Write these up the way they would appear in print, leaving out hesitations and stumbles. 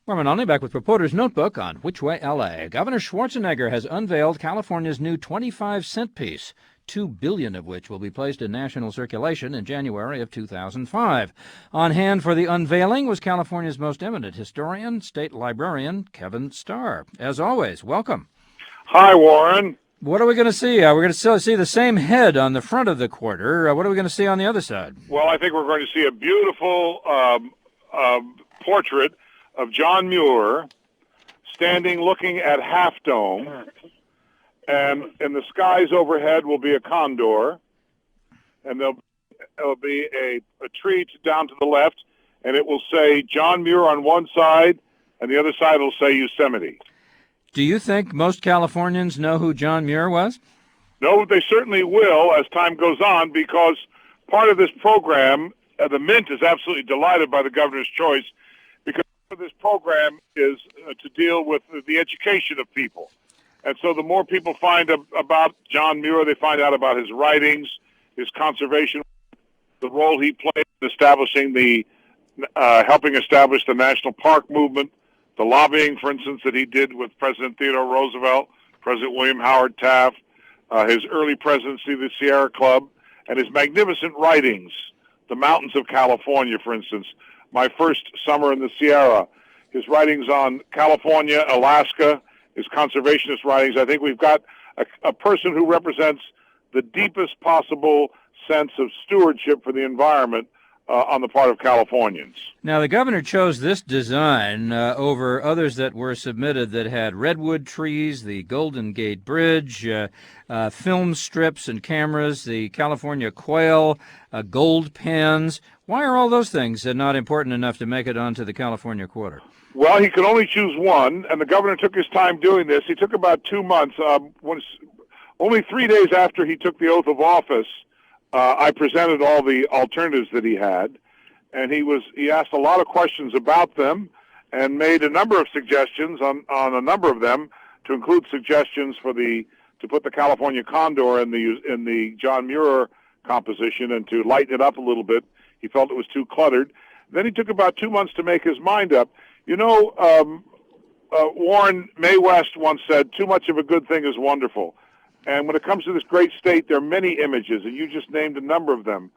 Norman Only back with Reporter's Notebook on Which Way LA. Governor Schwarzenegger has unveiled California's new 25-cent piece, $2 billion of which will be placed in national circulation in January of 2005. On hand for the unveiling was California's most eminent historian, state librarian Kevin Starr. As always, welcome. Hi, Warren. What are we going to see? We're going to see the same head on the front of the quarter. What are we going to see on the other side? Well, I think we're going to see a beautiful portrait of John Muir standing looking at Half Dome, and in the skies overhead will be a condor, and there'll be a tree down to the left, and it will say John Muir on one side, and the other side will say Yosemite. Do you think most Californians know who John Muir was? No, they certainly will as time goes on, because part of this program, the Mint is absolutely delighted by the governor's choice, because this program is to deal with the education of people. And so the more people find about John Muir, they find out about his writings, his conservation, the role he played in establishing helping establish the national park movement, the lobbying, for instance, that he did with President Theodore Roosevelt, President William Howard Taft, his early presidency of the Sierra Club, and his magnificent writings, The Mountains of California, for instance, My First Summer in the Sierra, his writings on California, Alaska, his conservationist writings. I think we've got a person who represents the deepest possible sense of stewardship for the environment on the part of Californians. Now, the governor chose this design over others that were submitted that had redwood trees, the Golden Gate Bridge, film strips and cameras, the California quail, gold pans. Why are all those things not important enough to make it onto the California Quarter? Well, he could only choose one, and the governor took his time doing this. He took about 2 months. Only 3 days after he took the oath of office, I presented all the alternatives that he had, and he asked a lot of questions about them and made a number of suggestions on a number of them, to include suggestions to put the California condor in the John Muir composition and to lighten it up a little bit. He felt it was too cluttered. Then he took about 2 months to make his mind up. You know, Warren Mae West once said, "Too much of a good thing is wonderful." And when it comes to this great state, there are many images, and you just named a number of them.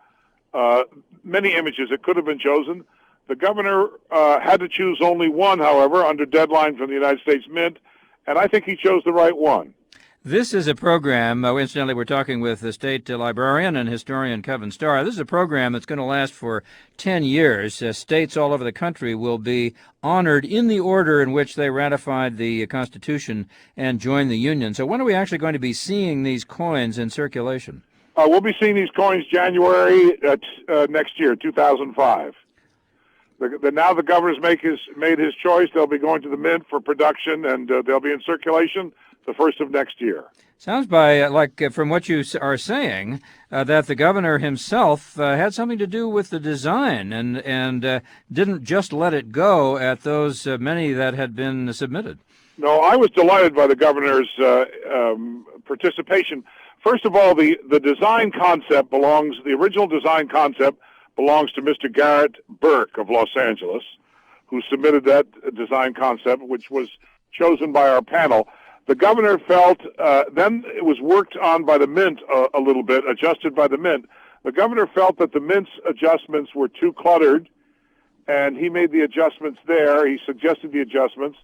Many images that could have been chosen. The governor had to choose only one, however, under deadline from the United States Mint, and I think he chose the right one. This is a program, incidentally, we're talking with the state librarian and historian Kevin Starr. This is a program that's going to last for 10 years. States all over the country will be honored in the order in which they ratified the Constitution and joined the Union. So when are we actually going to be seeing these coins in circulation? We'll be seeing these coins January next year, 2005. Now the governor's made his choice. They'll be going to the Mint for production, and they'll be in circulation the first of next year. Sounds from what you are saying, that the governor himself had something to do with the design and didn't just let it go at those many that had been submitted. No, I was delighted by the governor's participation. First of all, the design concept the original design concept belongs to Mr. Garrett Burke of Los Angeles, who submitted that design concept, which was chosen by our panel. The governor felt, then it was worked on by the Mint a little bit, adjusted by the Mint. The governor felt that the Mint's adjustments were too cluttered, and he made the adjustments there. He suggested the adjustments.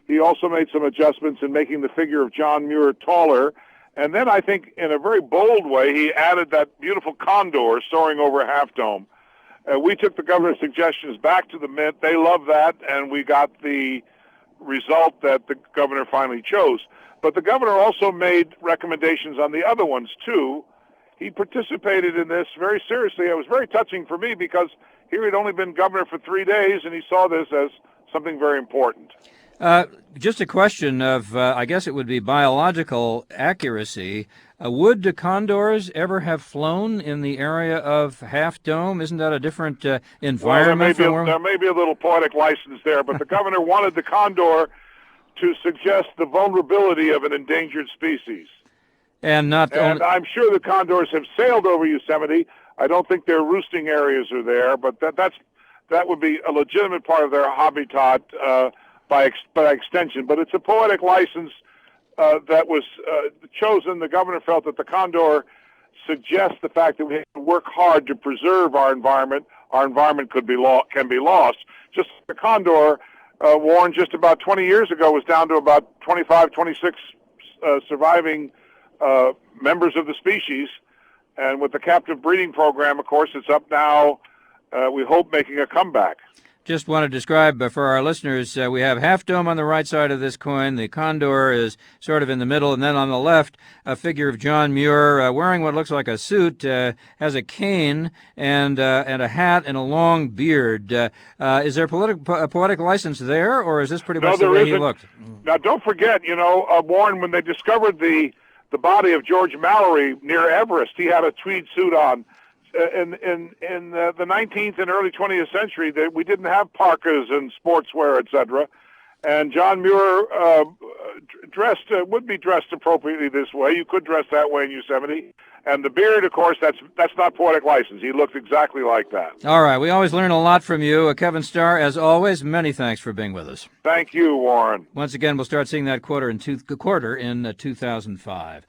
He also made some adjustments in making the figure of John Muir taller. And then I think in a very bold way, he added that beautiful condor soaring over Half Dome. We took the governor's suggestions back to the Mint. They loved that, and we got the result that the governor finally chose. But the governor also made recommendations on the other ones, too. He participated in this very seriously. It was very touching for me because here he'd only been governor for 3 days, and he saw this as something very important. Just a question of, I guess it would be biological accuracy. Would the condors ever have flown in the area of Half Dome? Isn't that a different environment? Well, there may be a little poetic license there, but the governor wanted the condor to suggest the vulnerability of an endangered species. And I'm sure the condors have sailed over Yosemite. I don't think their roosting areas are there, but that would be a legitimate part of their habitat. by extension. But it's a poetic license that was chosen. The governor felt that the condor suggests the fact that we have to work hard to preserve our environment. Our environment can be lost. Just the condor, Warren, just about 20 years ago, was down to about 25, 26 surviving members of the species. And with the captive breeding program, of course, it's up now, we hope, making a comeback. Just want to describe for our listeners, we have Half Dome on the right side of this coin. The condor is sort of in the middle, and then on the left, a figure of John Muir wearing what looks like a suit, has a cane and a hat and a long beard. Is there a poetic license there, or is this pretty much the way he looked? Now, don't forget, Warren, when they discovered the body of George Mallory near Everest, he had a tweed suit on. In the 19th and early 20th century, we didn't have parkas and sportswear, etc. And John Muir would be dressed appropriately this way. You could dress that way in Yosemite. And the beard, of course, that's not poetic license. He looked exactly like that. All right. We always learn a lot from you. Kevin Starr, as always, many thanks for being with us. Thank you, Warren. Once again, we'll start seeing that quarter in 2005.